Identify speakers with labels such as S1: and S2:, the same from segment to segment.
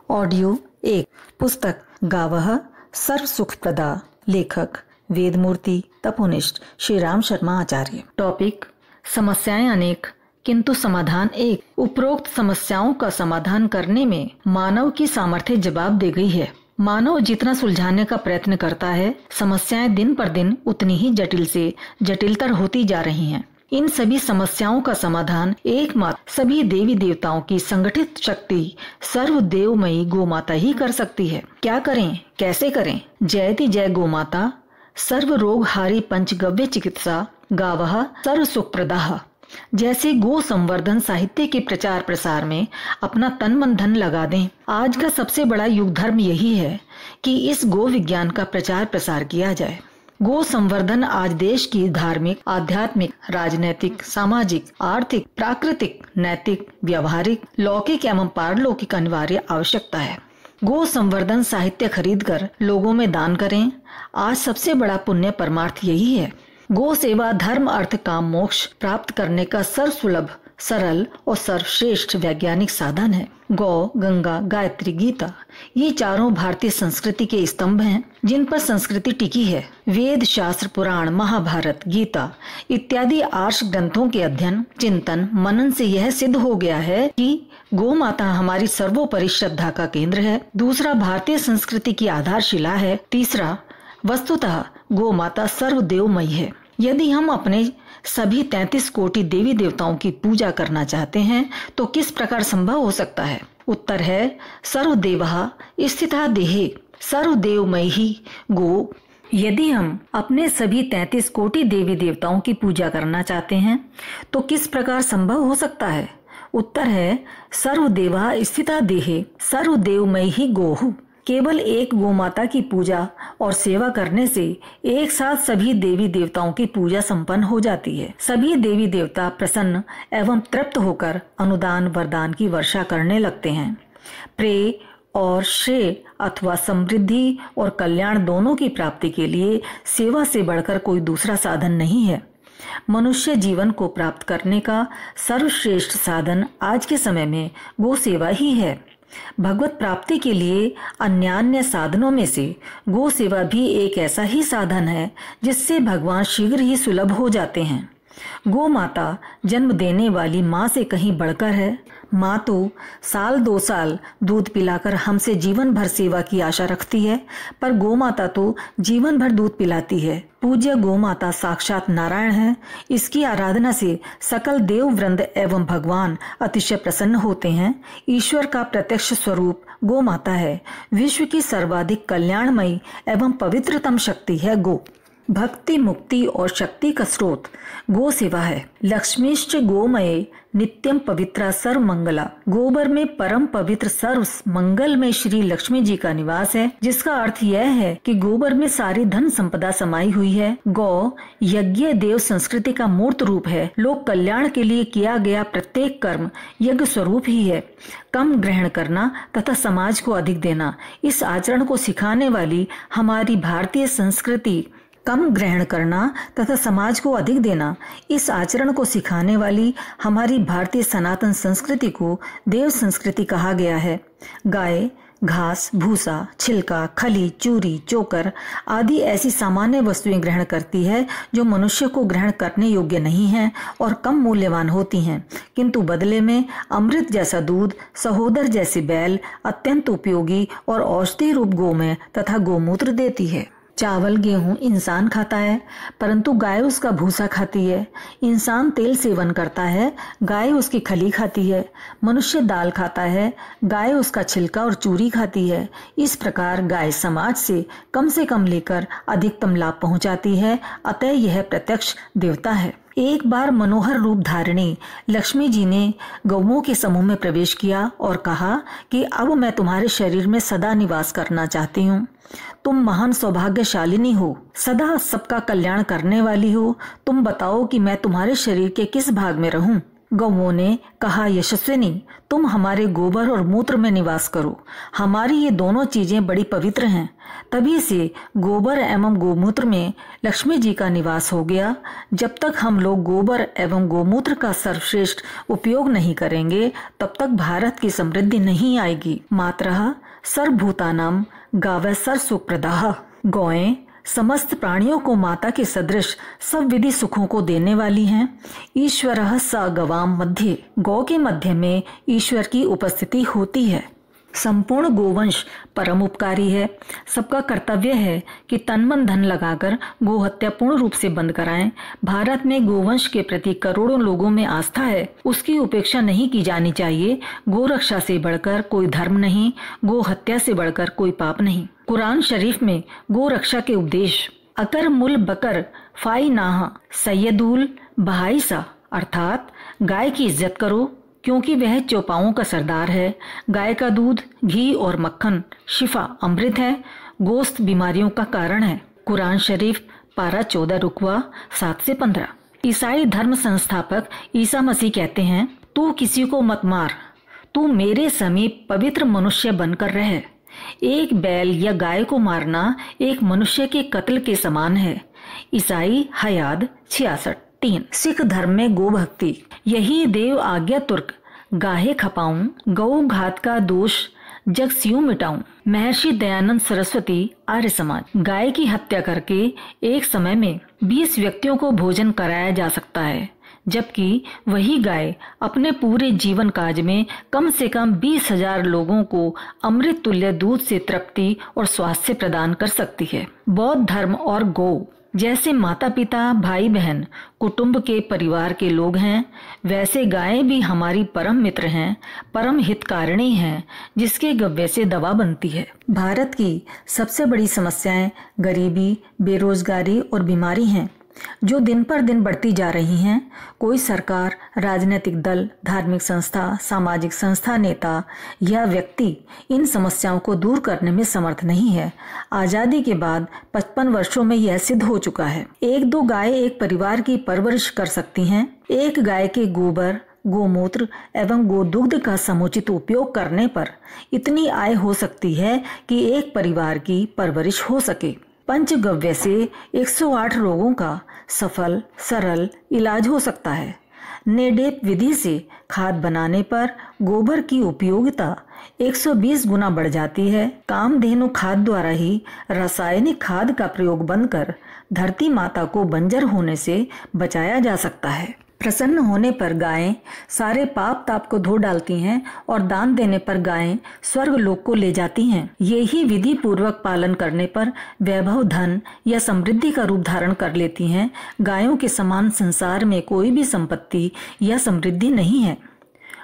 S1: Audio 1 पुस्तक गावः सर्व सुखप्रदा। लेखक वेदमूर्ति तपोनिष्ठ श्री राम शर्मा आचार्य। टॉपिक समस्याएं अनेक किंतु समाधान एक। उपरोक्त समस्याओं का समाधान करने में मानव की सामर्थ्य जवाब दे गई है। मानव जितना सुलझाने का प्रयत्न करता है, समस्याएं दिन पर दिन उतनी ही जटिल से जटिलतर होती जा रही हैं। इन सभी समस्याओं का समाधान एकमात्र सभी देवी देवताओं की संगठित शक्ति सर्वदेवमयी गोमाता ही कर सकती है। क्या करें, कैसे करें? जयति जय गोमाता, सर्व रोग हारी पंचगव्य चिकित्सा, गावः सर्व सुखप्रदाः। जैसे गो संवर्धन साहित्य के प्रचार प्रसार में अपना तन मन धन लगा दें। आज का सबसे बड़ा युग धर्म यही है कि इस गो विज्ञान का प्रचार प्रसार किया जाए। गो संवर्धन आज देश की धार्मिक, आध्यात्मिक, राजनैतिक, सामाजिक, आर्थिक, प्राकृतिक, नैतिक, व्यवहारिक, लौकिक एवं पारलौकिक अनिवार्य आवश्यकता है। गो संवर्धन साहित्य खरीदकर लोगों में दान करें। आज सबसे बड़ा पुण्य परमार्थ यही है। गो सेवा धर्म, अर्थ, काम, मोक्ष प्राप्त करने का सर्वसुलभ, सरल और सर्वश्रेष्ठ वैज्ञानिक साधन है। गौ, गंगा, गायत्री, गीता ये चारों भारतीय संस्कृति के स्तंभ हैं, जिन पर संस्कृति टिकी है। वेद, शास्त्र, पुराण, महाभारत, गीता इत्यादि आर्ष ग्रंथों के अध्ययन, चिंतन, मनन से यह सिद्ध हो गया है कि गौ माता हमारी सर्वोपरि श्रद्धा का केंद्र है। दूसरा, भारतीय संस्कृति की आधारशिला है। तीसरा, वस्तुतः गौ माता सर्वदेवमयी है। यदि हम अपने सभी 33 कोटि देवी देवताओं की पूजा करना चाहते हैं तो किस प्रकार संभव हो सकता है? उत्तर है सर्वदेवः स्थिता देहे सर्वदेवमयी गो। यदि हम अपने सभी 33 कोटि देवी देवताओं की पूजा करना चाहते हैं तो किस प्रकार संभव हो सकता है? उत्तर है सर्वदेवः स्थिता देहे सर्वदेवमयी गोहु। केवल एक गो माता की पूजा और सेवा करने से एक साथ सभी देवी देवताओं की पूजा संपन्न हो जाती है। सभी देवी देवता प्रसन्न एवं तृप्त होकर अनुदान वरदान की वर्षा करने लगते हैं। प्रेय और श्रेय अथवा समृद्धि और कल्याण दोनों की प्राप्ति के लिए सेवा से बढ़कर कोई दूसरा साधन नहीं है। मनुष्य जीवन को प्राप्त करने का सर्वश्रेष्ठ साधन आज के समय में गो सेवा ही है। भगवत प्राप्ति के लिए अन्यान्य साधनों में से गो सेवा भी एक ऐसा ही साधन है जिससे भगवान शीघ्र ही सुलभ हो जाते हैं। गो माता जन्म देने वाली माँ से कहीं बढ़कर है। माँ तो साल 2 साल दूध पिलाकर हमसे जीवन भर सेवा की आशा रखती है, पर गो माता तो जीवन भर दूध पिलाती है। पूज्य गो माता साक्षात नारायण है। इसकी आराधना से सकल देव वृंद एवं भगवान अतिशय प्रसन्न होते हैं। ईश्वर का प्रत्यक्ष स्वरूप गो माता है। विश्व की सर्वाधिक कल्याणमयी एवं पवित्रतम शक्ति है गो। भक्ति, मुक्ति और शक्ति का स्रोत गो सेवा है। लक्ष्मीश्च गोमये नित्यम पवित्रा सर्व मंगला। गोबर में परम पवित्र सर्व मंगल में श्री लक्ष्मी जी का निवास है, जिसका अर्थ यह है कि गोबर में सारी धन संपदा समाई हुई है। गौ यज्ञ देव संस्कृति का मूर्त रूप है। लोक कल्याण के लिए किया गया प्रत्येक कर्म यज्ञ स्वरूप ही है। कम ग्रहण करना तथा समाज को अधिक देना, इस आचरण को सिखाने वाली हमारी भारतीय संस्कृति कम ग्रहण करना तथा समाज को अधिक देना, इस आचरण को सिखाने वाली हमारी भारतीय सनातन संस्कृति को देव संस्कृति कहा गया है। गाय घास, भूसा, छिलका, खली, चूरी, चोकर आदि ऐसी सामान्य वस्तुएं ग्रहण करती है जो मनुष्य को ग्रहण करने योग्य नहीं हैं और कम मूल्यवान होती हैं, किंतु बदले में अमृत जैसा दूध, सहोदर जैसे बैल, अत्यंत उपयोगी और औषधि रूप गोमय तथा गोमूत्र देती है। चावल गेहूं इंसान खाता है, परंतु गाय उसका भूसा खाती है। इंसान तेल सेवन करता है, गाय उसकी खली खाती है। मनुष्य दाल खाता है, गाय उसका छिलका और चूरी खाती है। इस प्रकार गाय समाज से कम लेकर अधिकतम लाभ पहुंचाती है। अतः यह प्रत्यक्ष देवता है। एक बार मनोहर रूप धारिणी लक्ष्मी जी ने गौओं के समूह में प्रवेश किया और कहा कि अब मैं तुम्हारे शरीर में सदा निवास करना चाहती हूँ। तुम महान सौभाग्यशालिनी हो, सदा सबका कल्याण करने वाली हो। तुम बताओ कि मैं तुम्हारे शरीर के किस भाग में रहूं? गौओं ने कहा, यशस्विनी, तुम हमारे गोबर और मूत्र में निवास करो। हमारी ये दोनों चीजें बड़ी पवित्र हैं। तभी से गोबर एवं गोमूत्र में लक्ष्मी जी का निवास हो गया। जब तक हम लोग गोबर एवं गोमूत्र का सर्वश्रेष्ठ उपयोग नहीं करेंगे, तब तक भारत की समृद्धि नहीं आएगी। मातरः सर्वभूतानां गावः सर्वसुखप्रदाः। गौएं समस्त प्राणियों को माता के सदृश सब विधि सुखों को देने वाली हैं। ईश्वरः स गवाम मध्ये। गौ के मध्य में ईश्वर की उपस्थिति होती है। संपूर्ण गोवंश परम उपकारी है। सबका कर्तव्य है कि तन मन धन लगाकर गोहत्या पूर्ण रूप से बंद कराएं। भारत में गोवंश के प्रति करोड़ों लोगों में आस्था है। उसकी उपेक्षा नहीं की जानी चाहिए। गोरक्षा से बढ़कर कोई धर्म नहीं, गोहत्या से बढ़कर कोई पाप नहीं। कुरान शरीफ में गोरक्षा के उपदेश, अकर मुल बकर फाई नाहा सैयदुल बहाइसा, अर्थात गाय की इज्जत करो क्योंकि वह चौपाओं का सरदार है। गाय का दूध, घी और मक्खन शिफा अमृत है। गोश्त बीमारियों का कारण है। कुरान शरीफ पारा 14 रुकवा 7 से 15। ईसाई धर्म संस्थापक ईसा मसीह कहते हैं, तू किसी को मत मार, तू मेरे समीप पवित्र मनुष्य बनकर रह। एक बैल या गाय को मारना एक मनुष्य के कत्ल के समान है। ईसाई हयाद 66:3। सिख धर्म में गो भक्ति, यही देव आज्ञा तुर्क गाहे खपाऊं, गौ घात का दोष जग स्यूं मिटाऊं। महर्षि दयानंद सरस्वती आर्य समाज। गाय की हत्या करके एक समय में 20 व्यक्तियों को भोजन कराया जा सकता है, जबकि वही गाय अपने पूरे जीवन काज में कम से कम 20,000 लोगों को अमृत तुल्य दूध से तृप्ति और स्वास्थ्य प्रदान कर सकती है। बौद्ध धर्म और गौ जैसे माता पिता, भाई बहन, कुटुंब के परिवार के लोग हैं, वैसे गायें भी हमारी परम मित्र हैं, परम हितकारिणी हैं, जिसके गव्य से दवा बनती है। भारत की सबसे बड़ी समस्याएं गरीबी, बेरोजगारी और बीमारी हैं, जो दिन पर दिन बढ़ती जा रही हैं। कोई सरकार, राजनीतिक दल, धार्मिक संस्था, सामाजिक संस्था, नेता या व्यक्ति इन समस्याओं को दूर करने में समर्थ नहीं है। आजादी के बाद 55 वर्षों में यह सिद्ध हो चुका है। 1-2 गायें एक परिवार की परवरिश कर सकती हैं। एक गाय के गोबर, गोमूत्र एवं गोदुग्ध का समुचित उपयोग करने पर इतनी आय हो सकती है कि एक परिवार की परवरिश हो सके। पंचगव्य से 108 रोगों का सफल सरल इलाज हो सकता है। नेडेप विधि से खाद बनाने पर गोबर की उपयोगिता 120 गुना बढ़ जाती है। कामधेनु खाद द्वारा ही रासायनिक खाद का प्रयोग बंद कर धरती माता को बंजर होने से बचाया जा सकता है। प्रसन्न होने पर गायें सारे पाप ताप को धो डालती हैं और दान देने पर गायें स्वर्ग लोक को ले जाती हैं। यही विधि पूर्वक पालन करने पर वैभव, धन या समृद्धि का रूप धारण कर लेती हैं। गायों के समान संसार में कोई भी संपत्ति या समृद्धि नहीं है।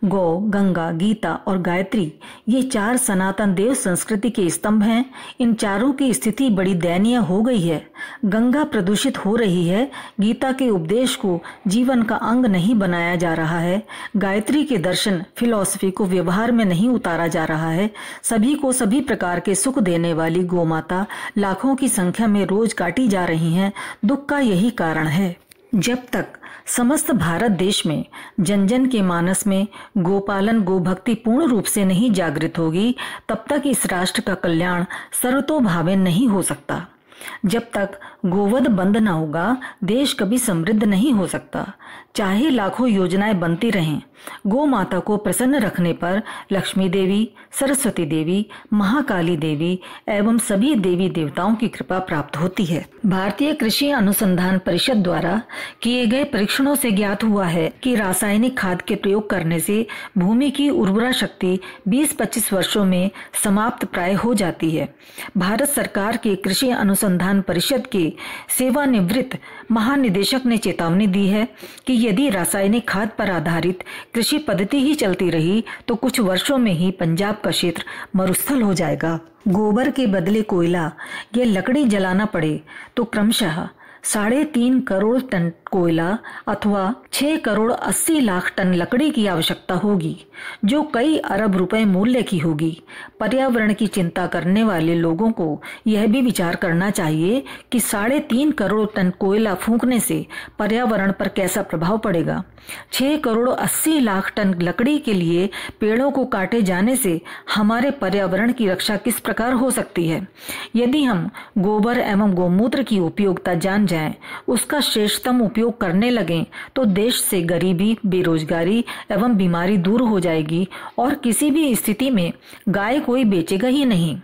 S1: गौ, गंगा, गीता और गायत्री ये 4 सनातन देव संस्कृति के स्तंभ हैं। इन चारों की स्थिति बड़ी दयनीय हो गई है। गंगा प्रदूषित हो रही है। गीता के उपदेश को जीवन का अंग नहीं बनाया जा रहा है। गायत्री के दर्शन, फिलॉसफी को व्यवहार में नहीं उतारा जा रहा है। सभी को सभी प्रकार के सुख देने वाली गोमाता लाखों की संख्या में रोज काटी जा रही हैं। दुख का यही कारण है। जब तक समस्त भारत देश में जन जन के मानस में गोपालन, गोभक्ति पूर्ण रूप से नहीं जागृत होगी, तब तक इस राष्ट्र का कल्याण सर्वतोभावे नहीं हो सकता। जब तक गोवध बंद न होगा, देश कभी समृद्ध नहीं हो सकता। चाहे लाखों योजनाएं बनती रहें, गो माता को प्रसन्न रखने पर लक्ष्मी देवी, सरस्वती देवी, महाकाली देवी एवं सभी देवी देवताओं की कृपा प्राप्त होती है। भारतीय कृषि अनुसंधान परिषद द्वारा किए गए परीक्षणों से ज्ञात हुआ है कि रासायनिक खाद के प्रयोग करने से भूमि की उर्वरा शक्ति 20-25 वर्षों में समाप्त प्राय हो जाती है। भारत सरकार के कृषि अनुसंधान परिषद के सेवानिवृत्त महानिदेशक ने चेतावनी दी है कि यदि रासायनिक खाद पर आधारित कृषि पद्धति ही चलती रही तो कुछ वर्षों में ही पंजाब का क्षेत्र मरुस्थल हो जाएगा। गोबर के बदले कोयला या लकड़ी जलाना पड़े तो क्रमशः 3.5 करोड़ टन कोयला अथवा 6 करोड़ 80 लाख टन लकड़ी की आवश्यकता होगी, जो कई अरब रुपए मूल्य की होगी। पर्यावरण की चिंता करने वाले लोगों को यह भी विचार करना चाहिए कि 3.5 करोड़ टन कोयला फूंकने से पर्यावरण पर कैसा प्रभाव पड़ेगा। 6 करोड़ 80 लाख टन लकड़ी के लिए पेड़ों को काटे जाने से हमारे पर्यावरण की रक्षा किस प्रकार हो सकती है। यदि हम गोबर एवं गोमूत्र की उपयोगिता जान जाएं, उसका श्रेष्ठतम उपयोग करने लगें, तो देश से गरीबी, बेरोजगारी एवं बीमारी दूर हो जाएगी और किसी भी स्थिति में गाय कोई बेचेगा ही नहीं।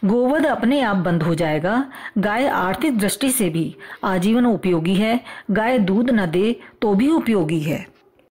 S1: गोवध अपने आप बंद हो जाएगा। गाय आर्थिक दृष्टि से भी आजीवन उपयोगी है। गाय दूध न दे तो भी उपयोगी है।